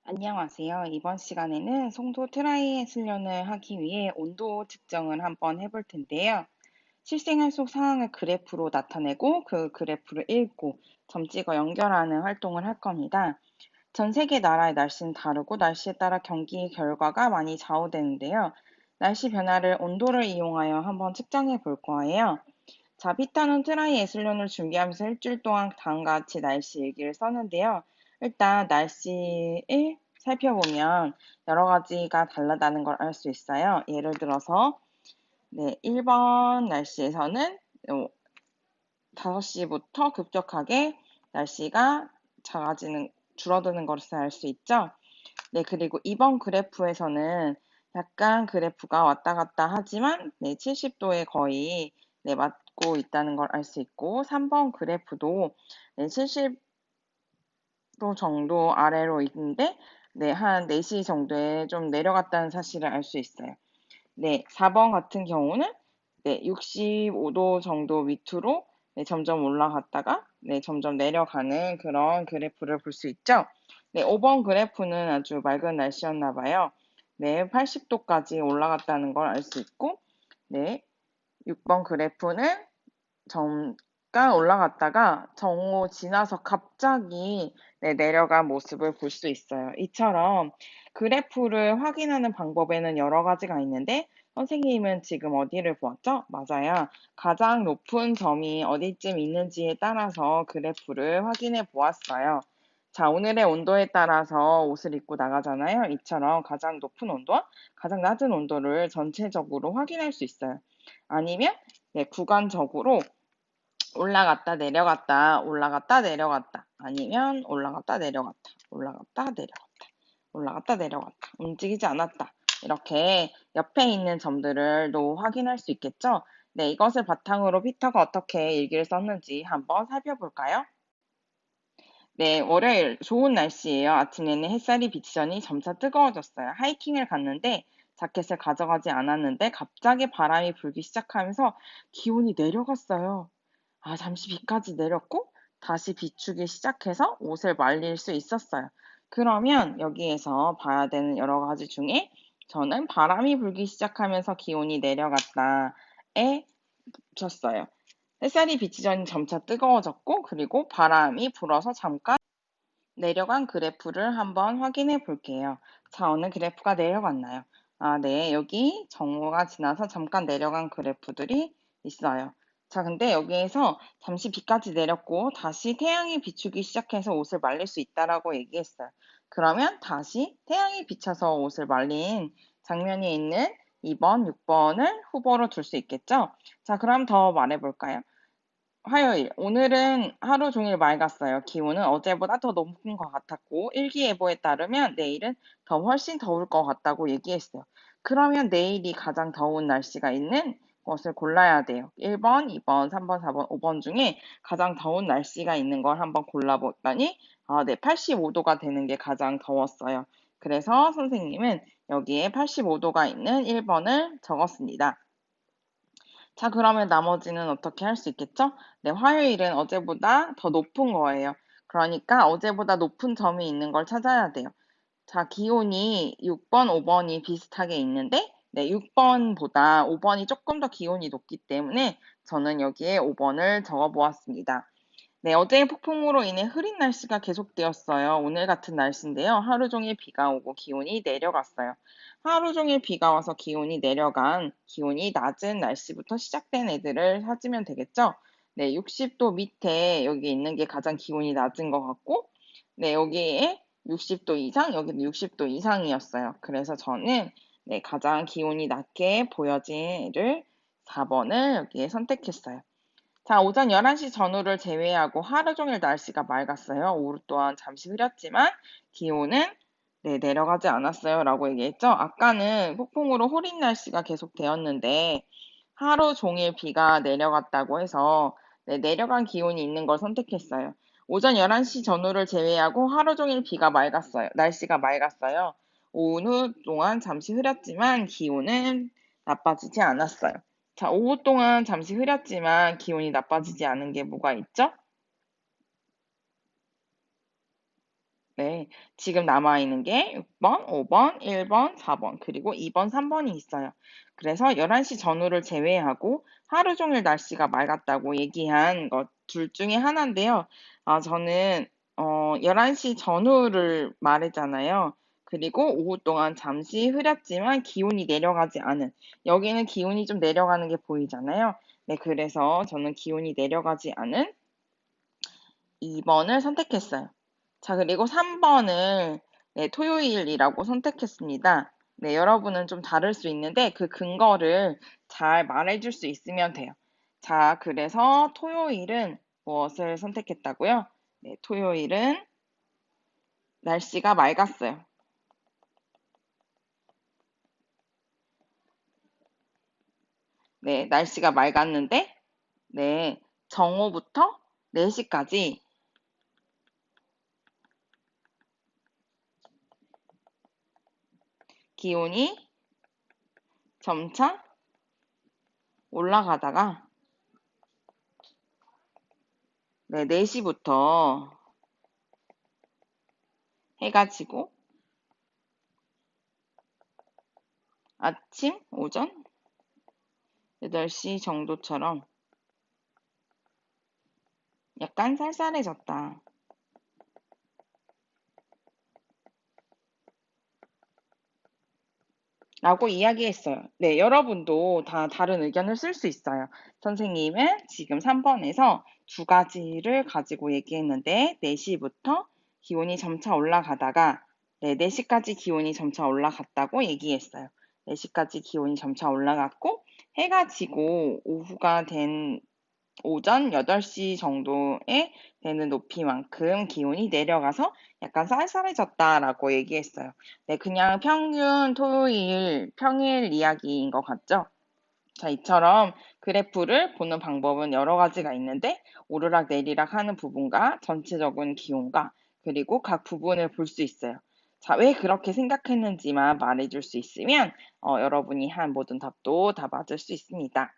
안녕하세요. 이번 시간에는 송도 트라이애슬론을 하기 위해 온도 측정을 한번 해볼 텐데요. 실생활 속 상황을 그래프로 나타내고 그 그래프를 읽고 점 찍어 연결하는 활동을 할 겁니다. 전 세계 나라의 날씨는 다르고 날씨에 따라 경기 결과가 많이 좌우되는데요. 날씨 변화를 온도를 이용하여 한번 측정해 볼 거예요. 자, 피터는 트라이애슬론을 준비하면서 일주일 동안 다음과 같이 날씨 일기를 썼는데요. 일단 날씨를 살펴보면 여러 가지가 다르다는 걸 알 수 있어요. 예를 들어서 1번 날씨에서는 5시부터 급격하게 날씨가 줄어드는 것을 알 수 있죠. 그리고 2번 그래프에서는 약간 그래프가 왔다 갔다 하지만 70도에 거의 맞고 있다는 걸 알 수 있고 3번 그래프도 70도 정도 아래로 있는데 한 4시 정도에 좀 내려갔다는 사실을 알 수 있어요. 4번 같은 경우는 65도 정도 밑으로 점점 올라갔다가 점점 내려가는 그런 그래프를 볼 수 있죠. 5번 그래프는 아주 맑은 날씨였나 봐요. 80도까지 올라갔다는 걸 알 수 있고, 6번 그래프는 잠깐 올라갔다가 정오 지나서 갑자기 내려간 모습을 볼 수 있어요. 이처럼 그래프를 확인하는 방법에는 여러 가지가 있는데 선생님은 지금 어디를 보았죠? 맞아요. 가장 높은 점이 어디쯤 있는지에 따라서 그래프를 확인해 보았어요. 자, 오늘의 온도에 따라서 옷을 입고 나가잖아요. 이처럼 가장 높은 온도와 가장 낮은 온도를 전체적으로 확인할 수 있어요. 아니면 구간적으로 올라갔다 내려갔다 올라갔다 내려갔다 아니면 올라갔다 내려갔다 올라갔다 내려갔다 올라갔다 내려갔다 움직이지 않았다 이렇게 옆에 있는 점들을 확인할 수 있겠죠. 이것을 바탕으로 피터가 어떻게 일기를 썼는지 한번 살펴볼까요? 월요일 좋은 날씨예요. 아침 내내 햇살이 비치더니 점차 뜨거워졌어요. 하이킹을 갔는데 자켓을 가져가지 않았는데 갑자기 바람이 불기 시작하면서 기온이 내려갔어요. 잠시 비까지 내렸고 다시 비추기 시작해서 옷을 말릴 수 있었어요. 그러면 여기에서 봐야 되는 여러 가지 중에 저는 바람이 불기 시작하면서 기온이 내려갔다에 붙였어요. 햇살이 비치더니 점차 뜨거워졌고 그리고 바람이 불어서 잠깐 내려간 그래프를 한번 확인해 볼게요. 자, 어느 그래프가 내려갔나요? 여기 정오가 지나서 잠깐 내려간 그래프들이 있어요. 자, 근데 여기에서 잠시 비까지 내렸고 다시 태양이 비추기 시작해서 옷을 말릴 수 있다라고 얘기했어요. 그러면 다시 태양이 비쳐서 옷을 말린 장면이 있는 2번, 6번을 후보로 둘 수 있겠죠? 자, 그럼 더 말해 볼까요? 화요일. 오늘은 하루 종일 맑았어요. 기온은 어제보다 더 높은 것 같았고, 일기예보에 따르면 내일은 훨씬 더울 것 같다고 얘기했어요. 그러면 내일이 가장 더운 날씨가 있는 것을 골라야 돼요. 1번, 2번, 3번, 4번, 5번 중에 가장 더운 날씨가 있는 걸 한번 골라봤더니, 85도가 되는 게 가장 더웠어요. 그래서 선생님은 여기에 85도가 있는 1번을 적었습니다. 자, 그러면 나머지는 어떻게 할 수 있겠죠? 화요일은 어제보다 더 높은 거예요. 그러니까 어제보다 높은 점이 있는 걸 찾아야 돼요. 자, 기온이 6번, 5번이 비슷하게 있는데, 6번보다 5번이 조금 더 기온이 높기 때문에 저는 여기에 5번을 적어 보았습니다. 어제의 폭풍으로 인해 흐린 날씨가 계속되었어요. 오늘 같은 날씨인데요. 하루 종일 비가 오고 기온이 내려갔어요. 하루 종일 비가 와서 기온이 내려간 기온이 낮은 날씨부터 시작된 애들을 찾으면 되겠죠? 60도 밑에 여기 있는 게 가장 기온이 낮은 것 같고, 여기에 60도 이상, 여기도 60도 이상이었어요. 그래서 저는 가장 기온이 낮게 보여진를 4번을 여기에 선택했어요. 자, 오전 11시 전후를 제외하고 하루 종일 날씨가 맑았어요. 오후 또한 잠시 흐렸지만 기온은 내려가지 않았어요. 라고 얘기했죠. 아까는 폭풍으로 흐린 날씨가 계속 되었는데 하루 종일 비가 내려갔다고 해서 내려간 기온이 있는 걸 선택했어요. 오전 11시 전후를 제외하고 하루 종일 비가 맑았어요. 날씨가 맑았어요. 오후 동안 잠시 흐렸지만 기온은 나빠지지 않았어요. 자, 오후 동안 잠시 흐렸지만 기온이 나빠지지 않은 게 뭐가 있죠? 네. 지금 남아 있는 게 6번, 5번, 1번, 4번, 그리고 2번, 3번이 있어요. 그래서 11시 전후를 제외하고 하루 종일 날씨가 맑았다고 얘기한 것 둘 중에 하나인데요. 저는 11시 전후를 말했잖아요. 그리고 오후 동안 잠시 흐렸지만 기온이 내려가지 않은, 여기는 기온이 좀 내려가는 게 보이잖아요. 네, 그래서 저는 기온이 내려가지 않은 2번을 선택했어요. 자, 그리고 3번을 네, 토요일이라고 선택했습니다. 네, 여러분은 좀 다를 수 있는데 그 근거를 잘 말해줄 수 있으면 돼요. 자, 그래서 토요일은 무엇을 선택했다고요? 네, 토요일은 날씨가 맑았어요. 네, 날씨가 맑았는데, 네, 정오부터 4시까지 기온이 점차 올라가다가, 네, 4시부터 해가 지고, 아침, 오전 8시 정도처럼 약간 쌀쌀해졌다. 라고 이야기했어요. 네, 여러분도 다 다른 의견을 쓸 수 있어요. 선생님은 지금 3번에서 두 가지를 가지고 얘기했는데, 4시부터 기온이 점차 올라가다가, 네, 4시까지 기온이 점차 올라갔다고 얘기했어요. 4시까지 기온이 점차 올라갔고, 해가 지고 오후가 된 오전 8시 정도에 되는 높이만큼 기온이 내려가서 약간 쌀쌀해졌다라고 얘기했어요. 네, 그냥 평균 토요일, 평일 이야기인 것 같죠? 자, 이처럼 그래프를 보는 방법은 여러 가지가 있는데, 오르락 내리락 하는 부분과 전체적인 기온과 그리고 각 부분을 볼 수 있어요. 자, 왜 그렇게 생각했는지만 말해줄 수 있으면 여러분이 한 모든 답도 다 맞을 수 있습니다.